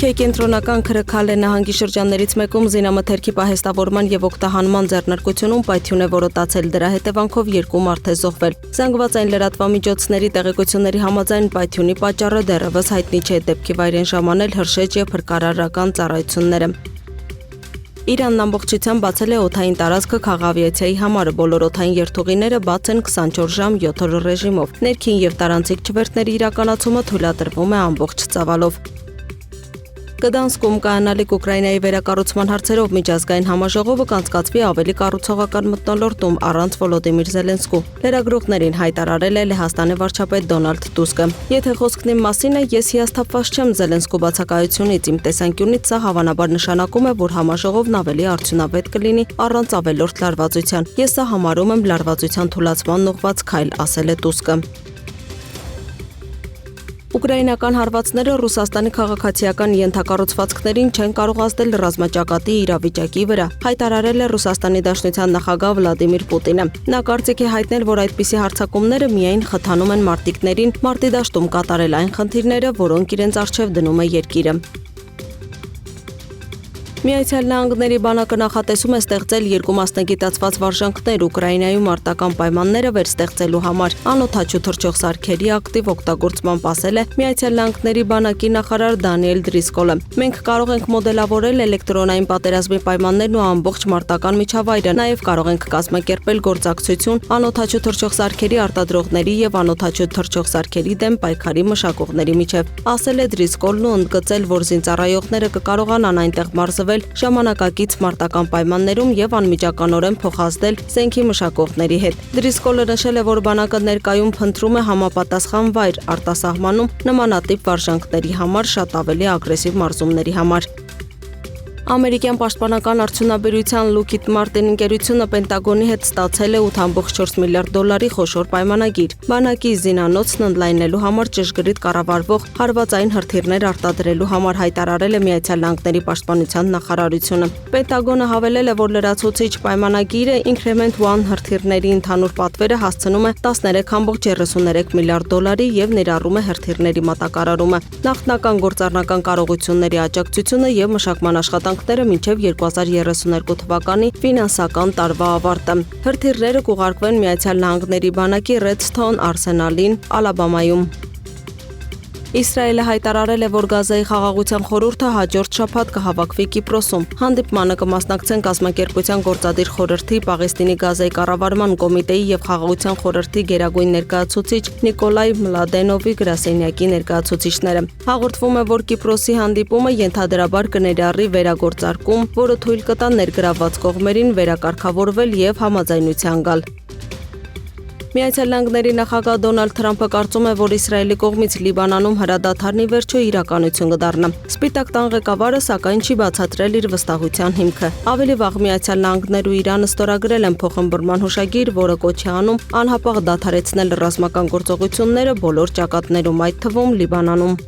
Թուրքիայի կենտրոնական Քրաքալե նահանգի շրջաններից մեկում զինամթերքի պահեստավորման եւ օգտահանման ձեռնարկությունում պայթյուն է որոտացել, դրա հետևանքով 2 մարդ է զոհվել։ Զանգվածային լրատվամիջոցների տեղեկությունների համաձայն պայթյունի պատճառը դեռևս հայտնի չէ, դեպքի վայր են ժամանել հրշեջ եւ փրկարարական ծառայությունները։ Իրանն ամբողջությամբ բացել է օդային տարածքը քաղավիացիայի համար, բոլոր օդային երթուղիները բաց են 24 ժամ 7 օր ռեժիմով։ Ներքին եւ տարանցիկ չվերթների իրականացումը թույլատրվում է ամբողջ ծավալով։ Գդանսկում կայանալիք Ուկրաինայի վերակառուցման հարցերով միջազգային համաժողովը կանցկացվի ավելի կառուցողական մթնոլորտում առանց Վոլոդիմիր Զելենսկու։ Լրագրողներին հայտարարել է Լեհաստանի վարչապետ Դոնալդ Տուսկը։ Եթե խոսքն իմ մասին է, ես հիասթափված չեմ Զելենսկու բացակայությունից, իմ տեսանկյունից սա հավանաբար նշանակում է, որ համաժողովն ավելի արդյունավետ կլինի առանց ավելորդ լարվածության։ Ես սա համարում եմ լարվածության թուլացման ուղղված քայլ, ասել է Տուսկը։ Ուկրաինական հարվածները Ռուսաստանի քաղաքացիական ենթակառուցվածքներին չեն կարող ազդել ռազմաճակատի իրավիճակի վրա, հայտարարել է Ռուսաստանի Դաշնության նախագահ Վլադիմիր Պուտինը։ Նա կարծիք է հայտնել, որ այդպիսի հարձակումները միայն խթանում են մարտիկներին մարտի դաշտում կատարել այն խնդիրները, որոնք իրենց առջև դնում է երկիրը։ Միացյալ Նահանգների բանակը նախատեսում է ստեղծել 2 մասնագիտացված վարժանքներ Ուկրաինայում մարտական պայմանները վերստեղծելու համար։ Անօդաչու թռչող սարքերի ակտիվ օգտագործման ասել է Միացյալ Նահանգների բանակի նախարար Դանիել Դրիսկոլը։ Մենք կարող ենք մոդելավորել էլեկտրոնային պատերազմի պայմաններն ու ամբողջ մարտական միջավայրը, նաև կարող ենք կազմակերպել գործակցություն անօդաչու թռչող սարքերի արտադրողների եւ անօդաչու թռչող սարքերի դեմ պայքարի մշակողների միջև, ասել է Դրիսկոլն ու ընդգծել, որ զինծառայողները կկարողանան այնտեղ մարզվել ժամանակակից մարտական պայմաններում եւ անմիջականորեն փոխազդել զենքի մշակողների հետ։ Դրիսկոլը նշել է, որ բանակը ներկայում փնտրում է համապատասխան վայր արտասահմանում նմանատիպ վարժանքների համար շատ ավելի ագրեսիվ մարզումների համար։ Ամերիկյան պաշտպանական արդյունաբերության Lockheed Martin ընկերությունը Պենտագոնի հետ ստացել է $8.4 միլիարդ խոշոր պայմանագիր։ Բանակի զինանոցն ընդլայնելու համար ճշգրիտ կառավարվող հարվածային հրթիռներ արտադրելու համար հայտարարել է Միացյալ Նահանգների պաշտպանության նախարարությունը։ Պենտագոնը հավելել է, որ լրացուցիչ պայմանագիրը Increment 1 հրթիռների ընդհանուր պատվերը հասցնում է $13.33 միլիարդ եւ ներառում է հրթիռների մատակարարումը, նախնական գործառնական կարողությունների աջակցությունը եւ մշակման աշխատանքները մինչև 2032 թվականի ֆինանսական տարվա ավարտը։ Հրթիռները կուղարկվեն Միացյալ Նահանգների բանակի Redstone արսենալին Ալաբամայում։ Իսրայելը հայտարարել է, որ Գազայի խաղաղության խորհուրդը հաջորդ շաբաթ կհավաքվի Կիպրոսում։ Հանդիպմանը կմասնակցեն կազմակերպության գործադիր խորհրդի, Պաղեստինի Գազայի կառավարման կոմիտեի եւ խաղաղության խորհրդի գերագույն ներկայացուցիչ Նիկոլայ Մլադենովի գրասենյակի ներկայացուցիչները։ Հաղորդվում է, որ Կիպրոսի հանդիպումը ենթադրաբար կներառի վերագործարկում, որը թույլ կտա ներգրավված կողմերին վերակարգավորվել եւ համաձայնության գալ։ Միացյալ Նահանգների նախագահ Դոնալդ Թրամփը կարծում է, որ Իսրայելի կողմից Լիբանանում հրադադարն ի վերջո իրականություն կդառնա։ Սպիտակ տան ղեկավարը սակայն չի բացատրել իր վստահության հիմքը։ Ավելի վաղ Միացյալ Նահանգներն ու Իրանը ստորագրել են փոխըմբռնման հուշագիր, որը կոչ է անում անհապաղ դադարեցնել ռազմական գործողությունները բոլոր ճակատներում, այդ թվում Լիբանանում։